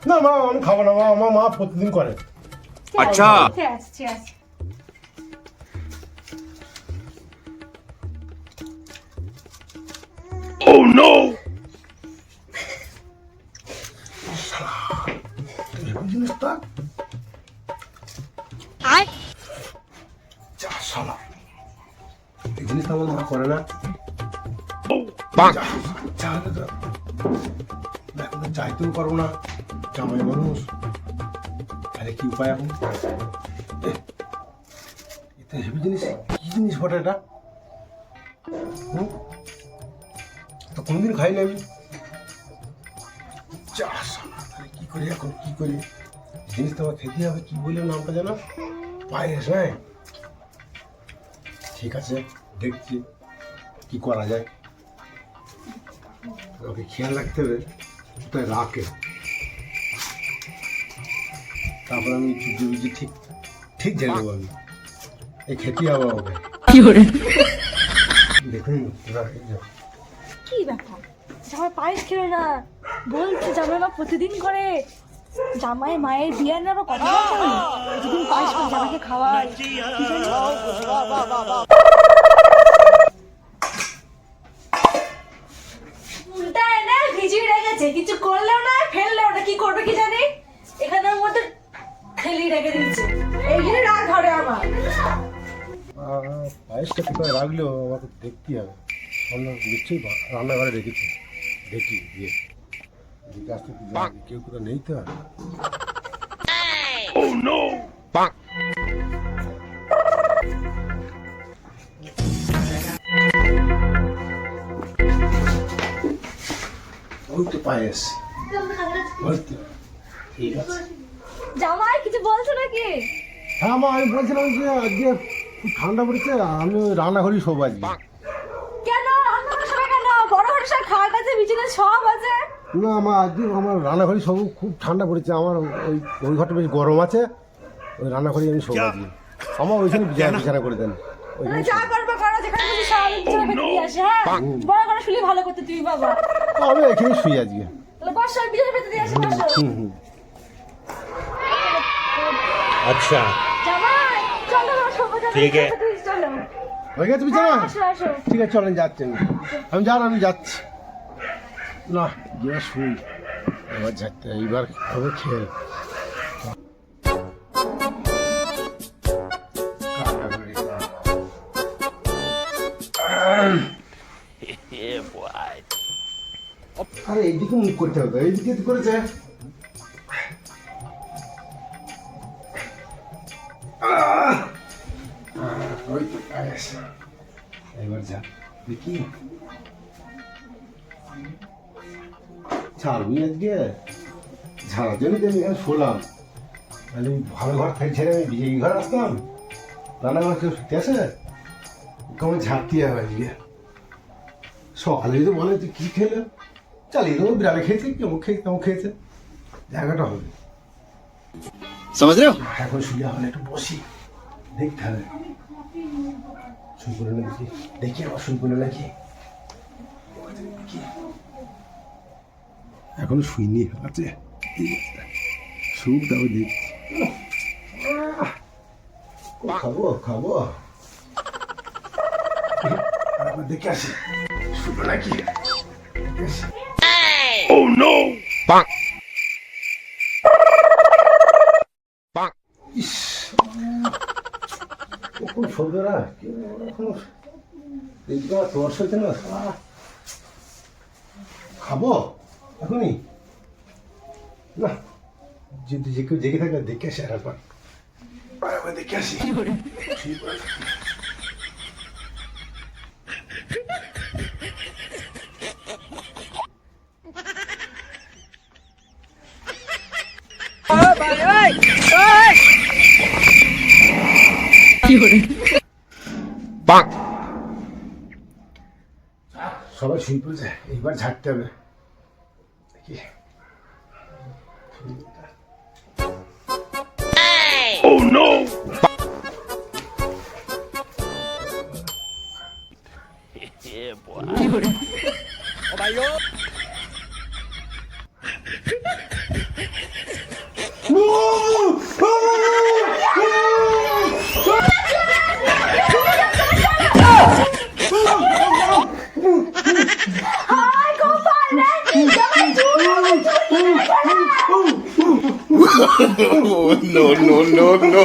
না মা আমি খাবো না, মা মা প্রতিদিন করে। আচ্ছা Oh no! জিনিসটা এই জিনিসটা আমার মা করে না। চাইতেও পারবো না, জামাই মানুষ। আরে কি উপায় এখন? এটা হেভি জিনিস, কি জিনিস বটে এটা? তো কোনদিন খাইনি আমি। কি করি এখন, কি করি? জিনিসটা আমার খেতে হবে। কি বলে নামটা জানো? পায়েস। হ্যাঁ ঠিক আছে, দেখছি কি করা যায়। ওকে খেয়াল রাখতে হবে কোথায় রাখে, তারপর আমি বুঝি ঠিক ঠিক জেনে নেবো। আমি এই খেতে হবে ওকে। দেখুন কি ব্যাপার, জামাই পায়েস খেলে না বলছে? জামাই মা প্রতিদিন করে। জামাই মায়ের বিয়ে না কথা বলছে না, প্রতিদিন পায়েস করে জামাইকে খাওয়ায়। উল্টা এনে ভিজিয়ে রেখেছে, কিছু করলেও না ফেললেও না, কি করবে কি জানি। এখানের মধ্যে খেলি রেখে দিচ্ছে, এই জন্য রাগ ধরে আমার। পায়েসটা কোথায় রাখলেও আমাকে দেখতেই হবে। নিশ্চয়ই রান্নাঘরে রেখেছি, দেখি গিয়ে আসতে কেউ কোথাও নেই তো। Oh no! ওই তো পায়েস, ওই তো। ঠিক আছে জামাই কিছু বলছো নাকি? হ্যাঁ মা, আমি বলছিলাম যে আজকে খুব ঠান্ডা পড়েছে, আমি রান্নাঘরেই শোব আজকে। কেন রান্না সবাই কেন? বড় ঘরে সব খাওয়ার কাছে বিছানা সব আছে। না আমার আজকে আমার রান্নাঘরেই শোব, খুব ঠান্ডা পড়েছে। আমার ওই ওই ঘরটা বেশ গরম আছে, ওই রান্নাঘরেই আমি শোব আজকে। আমার ওইখানে বিছানা করে দেন। তুমি যা করবে করো, যেখানে খুশি সারাদিন বিছানা পেতে দিয়ে আসে। হ্যাঁ বড় ঘরে শুলে ভালো করতে তুমি বাবা। আমি এখানেই শুই আজকে। তাহলে বসো, বিছানা পেতে দিয়ে আসে, বসো। अच्छा জামাই চলো শোবো, ঠিক আছে। চলো হয়ে গেছে বিছানা? আসো আসো। ঠিক আছে চলেন, যাচ্ছি আমি যাচ্ছি। না গিয়ে শুই, এবার যাচ্ছে, এইবার হবে খেয়ে। আরে এইদিকে মুখ করতে হবে, এইদিকে তো করেছে। ওই তো পায়েস, এবার যা দেখি ছাড়বি আজকে। ঝাড়ার জন্য তো আমি এখানে শোলাম, তাহলে ভালো ঘর থেকে ছেড়ে আমি বিজয়ী ঘর আসতাম। রান্নাঘর কেউ শুতে আসে, কেমন ঝাড়তে হবে আজকে। সকালে যদি বলে তুই কী খেলে, চালিয়ে দেবো। বিড়ালে খেয়েছে, কেমন খেয়েছে তেমন খেয়েছে, জায়গাটা হবে। समझ रहे हो? এখন শুয়ে হলে একটু বসি, দেখতে হবে। শুই করে না দেখি, দেখি আবার শুই করে নাকি। এখনো শুইনি, আছে শুক তাও দেখছি। খাবো খাবো, দেখে আসি শুলো নাকি। Oh no! ইস কখন শোবে না, এখনো দেখতে আমার তোর সাথে না। খাবো এখনই না, যদি যে কেউ জেগে থাকে দেখে আসি। আর একবার দেখে আসি। সবাই শুয়ে পড়েছে, এইবার ঝাড়তে হবে। দেখি Oh no! Yeah, boy. Oh my god! হায় গোপাল রে, জামাই চুরি Oh no no no no!